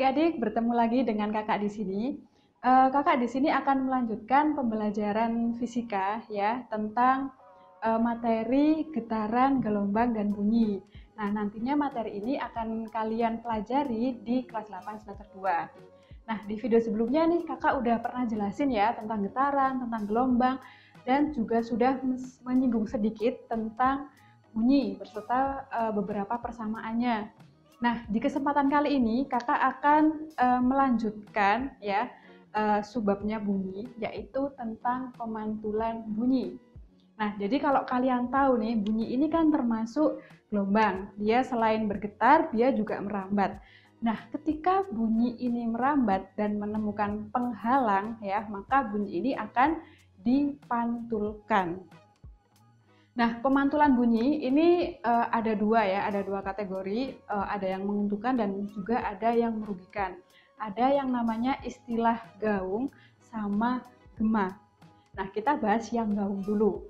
adik-adik, bertemu lagi dengan kakak di sini. Kakak di sini akan melanjutkan pembelajaran fisika ya tentang materi getaran, gelombang, dan bunyi. Nah, nantinya materi ini akan kalian pelajari di kelas 8 semester 2. Nah, di video sebelumnya nih kakak udah pernah jelasin ya tentang getaran, tentang gelombang, dan juga sudah menyinggung sedikit tentang bunyi beserta beberapa persamaannya. Nah, di kesempatan kali ini kakak akan melanjutkan ya subbabnya bunyi, yaitu tentang pemantulan bunyi. Nah, jadi kalau kalian tahu nih, bunyi ini kan termasuk gelombang. Dia selain bergetar, dia juga merambat. Nah, ketika bunyi ini merambat dan menemukan penghalang ya, maka bunyi ini akan dipantulkan. Nah, pemantulan bunyi ini ada dua ya, ada dua kategori, ada yang menguntungkan dan juga ada yang merugikan. Ada yang namanya istilah gaung sama gema. Nah, kita bahas yang gaung dulu.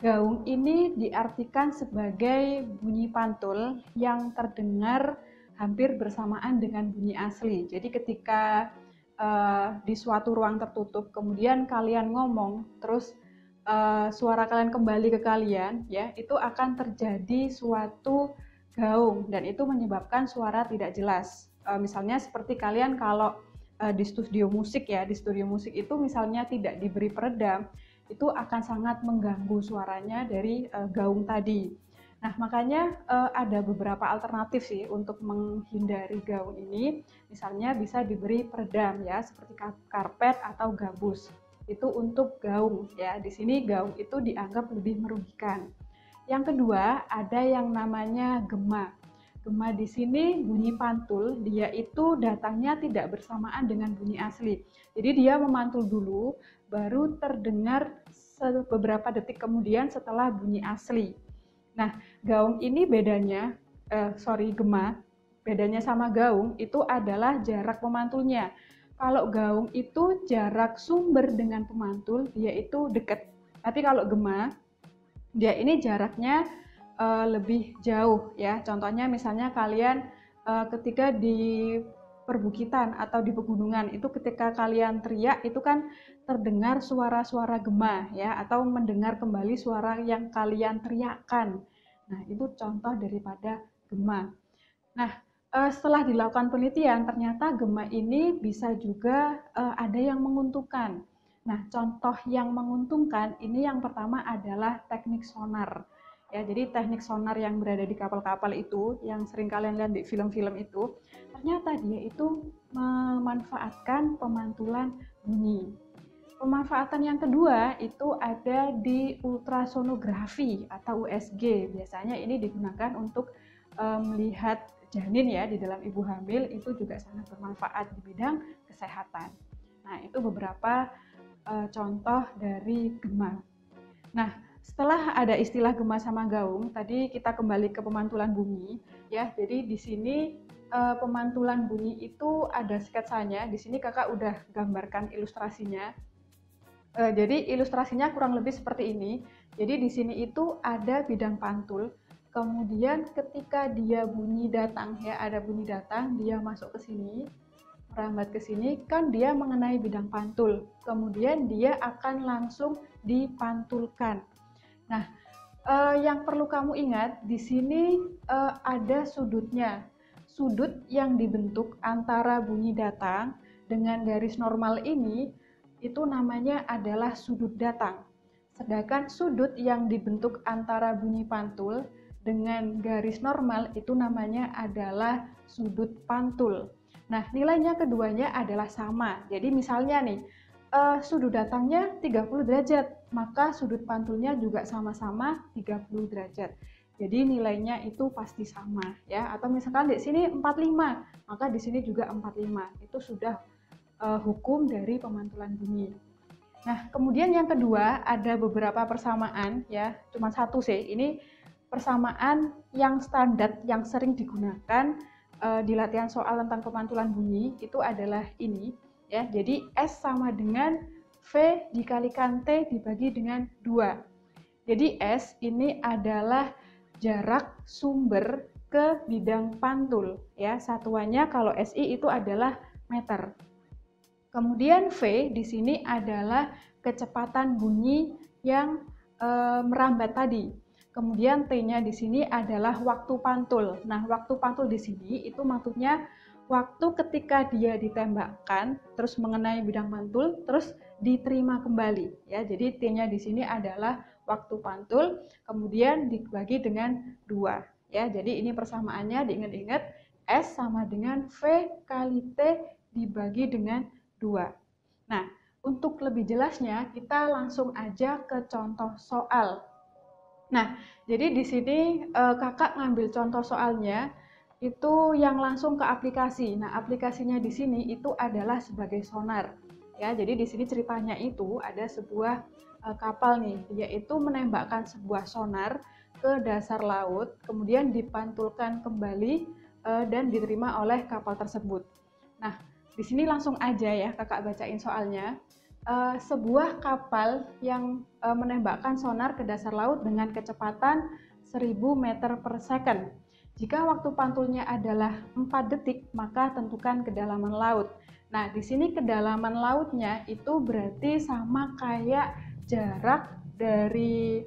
Gaung ini diartikan sebagai bunyi pantul yang terdengar hampir bersamaan dengan bunyi asli. Jadi ketika di suatu ruang tertutup, kemudian kalian ngomong, terus suara kalian kembali ke kalian, ya itu akan terjadi suatu gaung dan itu menyebabkan suara tidak jelas. Misalnya seperti kalian kalau di studio musik ya, di studio musik itu misalnya tidak diberi peredam, itu akan sangat mengganggu suaranya dari gaung tadi. Nah, makanya ada beberapa alternatif sih untuk menghindari gaung ini. Misalnya bisa diberi peredam ya, seperti karpet atau gabus. Itu untuk gaung ya. Di sini gaung itu dianggap lebih merugikan. Yang kedua, ada yang namanya gema. Gema di sini bunyi pantul, dia itu datangnya tidak bersamaan dengan bunyi asli. Jadi dia memantul dulu, baru terdengar beberapa detik kemudian setelah bunyi asli. Nah, gaung ini gema, bedanya sama gaung itu adalah jarak pemantulnya. Kalau gaung itu jarak sumber dengan pemantul, dia itu dekat. Tapi kalau gema, dia ini jaraknya lebih jauh ya. Contohnya misalnya kalian ketika di perbukitan atau di pegunungan itu ketika kalian teriak itu kan terdengar suara-suara gema ya atau mendengar kembali suara yang kalian teriakkan. Nah, itu contoh daripada gema. Nah, setelah dilakukan penelitian ternyata gema ini bisa juga ada yang menguntungkan. Nah, contoh yang menguntungkan ini yang pertama adalah teknik sonar. Ya, jadi teknik sonar yang berada di kapal-kapal itu, yang sering kalian lihat di film-film itu, ternyata dia itu memanfaatkan pemantulan bunyi. Pemanfaatan yang kedua itu ada di ultrasonografi atau USG. Biasanya ini digunakan untuk melihat janin ya di dalam ibu hamil, itu juga sangat bermanfaat di bidang kesehatan. Nah, itu beberapa contoh dari gema. Nah, setelah ada istilah gema sama gaung, tadi kita kembali ke pemantulan bunyi ya. Jadi di sini pemantulan bunyi itu ada sketsanya. Di sini kakak udah gambarkan ilustrasinya. Jadi ilustrasinya kurang lebih seperti ini. Jadi di sini itu ada bidang pantul. Kemudian ketika dia bunyi datang ya, ada bunyi datang, dia masuk ke sini, merambat ke sini, kan dia mengenai bidang pantul. Kemudian dia akan langsung dipantulkan. Nah, yang perlu kamu ingat di sini ada sudutnya. Sudut yang dibentuk antara bunyi datang dengan garis normal ini itu namanya adalah sudut datang. Sedangkan sudut yang dibentuk antara bunyi pantul dengan garis normal itu namanya adalah sudut pantul. Nah, nilainya keduanya adalah sama. Jadi misalnya nih, sudut datangnya 30 derajat, maka sudut pantulnya juga sama-sama 30 derajat. Jadi nilainya itu pasti sama ya. Atau misalkan di sini 45, maka di sini juga 45. Itu sudah hukum dari pemantulan bunyi. Nah, kemudian yang kedua ada beberapa persamaan ya, cuma satu sih. Ini persamaan yang standar yang sering digunakan di latihan soal tentang pemantulan bunyi itu adalah ini ya. Jadi S sama dengan V dikalikan T dibagi dengan 2. Jadi S ini adalah jarak sumber ke bidang pantul ya. Satuannya kalau SI itu adalah meter. Kemudian V di sini adalah kecepatan bunyi yang merambat tadi. Kemudian T-nya di sini adalah waktu pantul. Nah, waktu pantul di sini itu maksudnya waktu ketika dia ditembakkan terus mengenai bidang pantul terus diterima kembali ya. Jadi T-nya di sini adalah waktu pantul kemudian dibagi dengan 2 ya. Jadi ini persamaannya diingat-ingat, S sama dengan V kali T dibagi dengan 2. Nah, untuk lebih jelasnya kita langsung aja ke contoh soal. Nah, jadi di sini kakak ngambil contoh soalnya itu yang langsung ke aplikasi. Nah, aplikasinya di sini itu adalah sebagai sonar. Ya, jadi di sini ceritanya itu ada sebuah kapal nih, yaitu menembakkan sebuah sonar ke dasar laut, kemudian dipantulkan kembali dan diterima oleh kapal tersebut. Nah, di sini langsung aja ya kakak bacain soalnya. Sebuah kapal yang menembakkan sonar ke dasar laut dengan kecepatan 1000 meter per second. Jika waktu pantulnya adalah 4 detik, maka tentukan kedalaman laut. Nah, di sini kedalaman lautnya itu berarti sama kayak jarak dari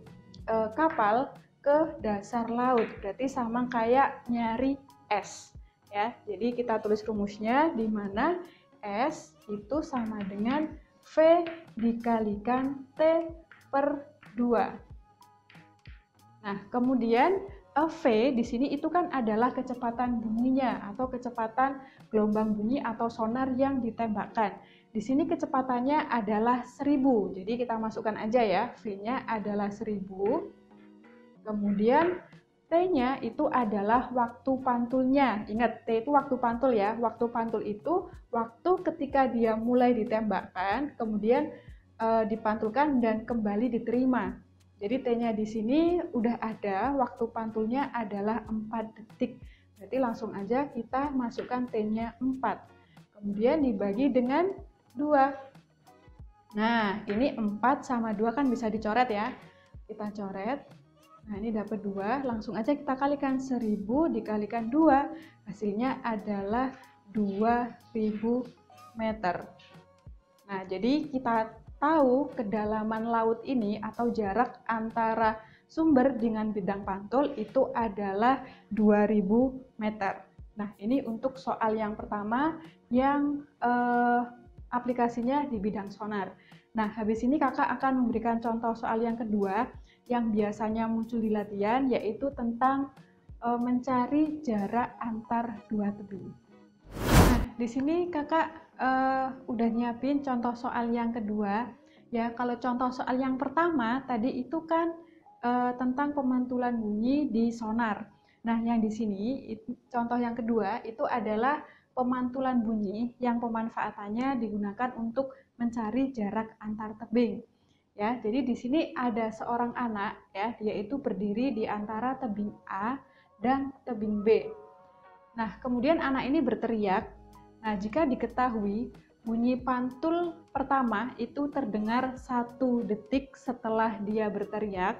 kapal ke dasar laut. Berarti sama kayak nyari S. Ya, jadi kita tulis rumusnya di mana S itu sama dengan V dikalikan T per 2. Nah, kemudian V di sini itu kan adalah kecepatan bunyinya atau kecepatan gelombang bunyi atau sonar yang ditembakkan. Di sini kecepatannya adalah 1000. Jadi kita masukkan aja ya, V-nya adalah 1000. Kemudian T-nya itu adalah waktu pantulnya. Ingat, T itu waktu pantul ya. Waktu pantul itu waktu ketika dia mulai ditembakkan, kemudian dipantulkan dan kembali diterima. Jadi T-nya di sini udah ada, waktu pantulnya adalah 4 detik. Berarti langsung aja kita masukkan T-nya 4. Kemudian dibagi dengan 2. Nah, ini 4 sama 2 kan bisa dicoret ya. Kita coret. Nah, ini dapat 2, langsung aja kita kalikan 1000 dikalikan 2, hasilnya adalah 2000 meter. Nah, jadi kita tahu kedalaman laut ini atau jarak antara sumber dengan bidang pantul itu adalah 2000 meter. Nah, ini untuk soal yang pertama yang aplikasinya di bidang sonar. Nah, habis ini kakak akan memberikan contoh soal yang kedua yang biasanya muncul di latihan, yaitu tentang mencari jarak antar dua tebing. Nah, di sini kakak udah nyiapin contoh soal yang kedua. Ya, kalau contoh soal yang pertama tadi itu kan tentang pemantulan bunyi di sonar. Nah, yang di sini contoh yang kedua itu adalah pemantulan bunyi yang pemanfaatannya digunakan untuk mencari jarak antar tebing. Ya, jadi di sini ada seorang anak ya, dia itu berdiri di antara tebing A dan tebing B. Nah, kemudian anak ini berteriak. Nah, jika diketahui bunyi pantul pertama itu terdengar 1 detik setelah dia berteriak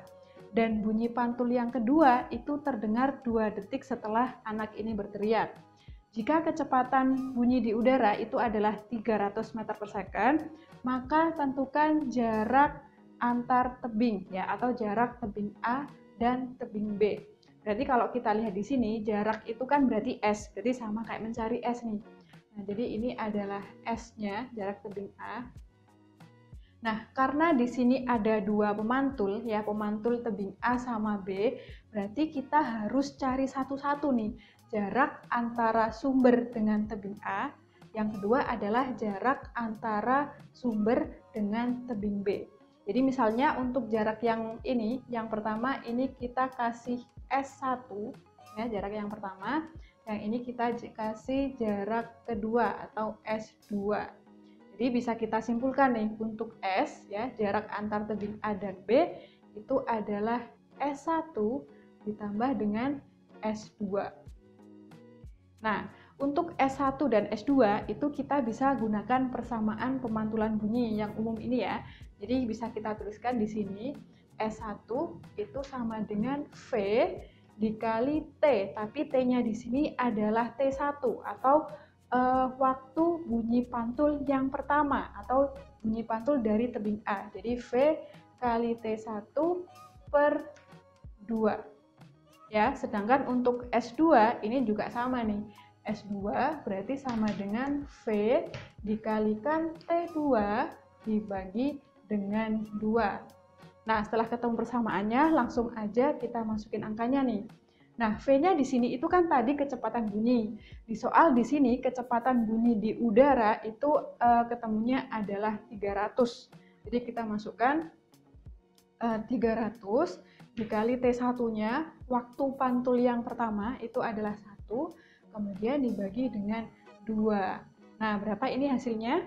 dan bunyi pantul yang kedua itu terdengar 2 detik setelah anak ini berteriak. Jika kecepatan bunyi di udara itu adalah 300 meter per second, maka tentukan jarak antar tebing ya, atau jarak tebing A dan tebing B. Berarti kalau kita lihat di sini jarak itu kan berarti S, berarti sama kayak mencari S nih. Nah, jadi ini adalah S-nya, jarak tebing A. Nah, karena di sini ada 2 pemantul ya, pemantul tebing A sama B, berarti kita harus cari satu-satu nih jarak antara sumber dengan tebing A. Yang kedua adalah jarak antara sumber dengan tebing B. Jadi misalnya untuk jarak yang ini, yang pertama ini kita kasih S1 ya, jarak yang pertama. Yang ini kita kasih jarak kedua atau S2. Jadi bisa kita simpulkan nih untuk S ya, jarak antar tebing A dan B itu adalah S1 ditambah dengan S2. Nah, untuk S1 dan S2 itu kita bisa gunakan persamaan pemantulan bunyi yang umum ini ya. Jadi bisa kita tuliskan di sini S1 itu sama dengan V dikali T, tapi T-nya di sini adalah T1 atau waktu bunyi pantul yang pertama atau bunyi pantul dari tebing A. Jadi V kali T1 per 2. Ya, sedangkan untuk S2 ini juga sama nih. S2 berarti sama dengan V dikalikan T2 dibagi dengan 2. Nah, setelah ketemu persamaannya, langsung aja kita masukin angkanya nih. Nah, V-nya di sini itu kan tadi kecepatan bunyi. Di soal di sini kecepatan bunyi di udara itu ketemunya adalah 300. Jadi kita masukkan 300 dikali T1-nya, waktu pantul yang pertama itu adalah 1, kemudian dibagi dengan 2. Nah, berapa ini hasilnya?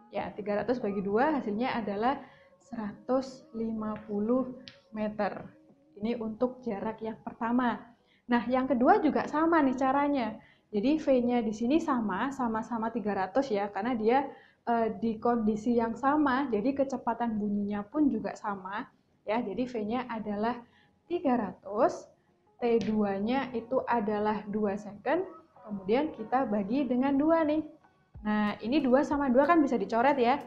Ya, 300 bagi 2 hasilnya adalah 150 meter. Ini untuk jarak yang pertama. Nah, yang kedua juga sama nih caranya. Jadi V-nya di sini sama-sama 300 ya, karena dia di kondisi yang sama, jadi kecepatan bunyinya pun juga sama. Ya, jadi V-nya adalah 300, T2-nya itu adalah 2 second, kemudian kita bagi dengan 2 nih. Nah, ini 2 sama 2 kan bisa dicoret ya.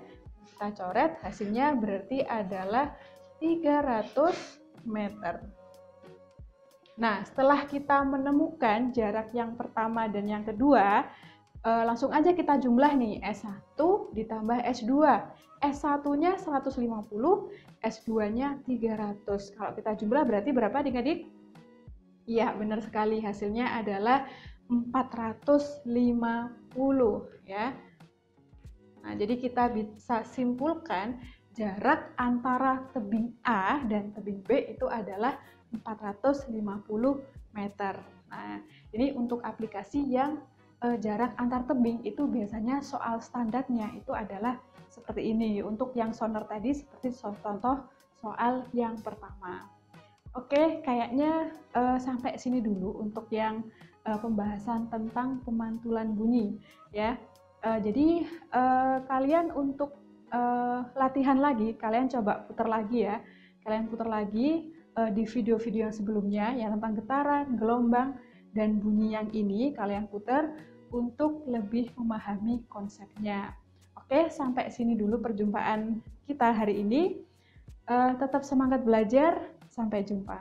Kita coret, hasilnya berarti adalah 300 meter. Nah, setelah kita menemukan jarak yang pertama dan yang kedua, langsung aja kita jumlah nih, S1 ditambah S2. S1-nya 150, S2-nya 300. Kalau kita jumlah berarti berapa adik-adik? Iya, benar sekali. Hasilnya adalah 450 ya. Nah, jadi kita bisa simpulkan jarak antara tebing A dan tebing B itu adalah 450 meter. Nah, ini untuk aplikasi yang jarak antar tebing itu biasanya soal standarnya itu adalah seperti ini. Untuk yang sonar tadi seperti contoh soal yang pertama. Oke, kayaknya sampai sini dulu untuk yang pembahasan tentang pemantulan bunyi ya. Jadi kalian untuk latihan lagi, kalian coba putar lagi ya. Kalian putar lagi di video-video yang sebelumnya yang tentang getaran, gelombang, dan bunyi yang ini kalian putar untuk lebih memahami konsepnya. Oke, sampai sini dulu perjumpaan kita hari ini. Tetap semangat belajar, sampai jumpa.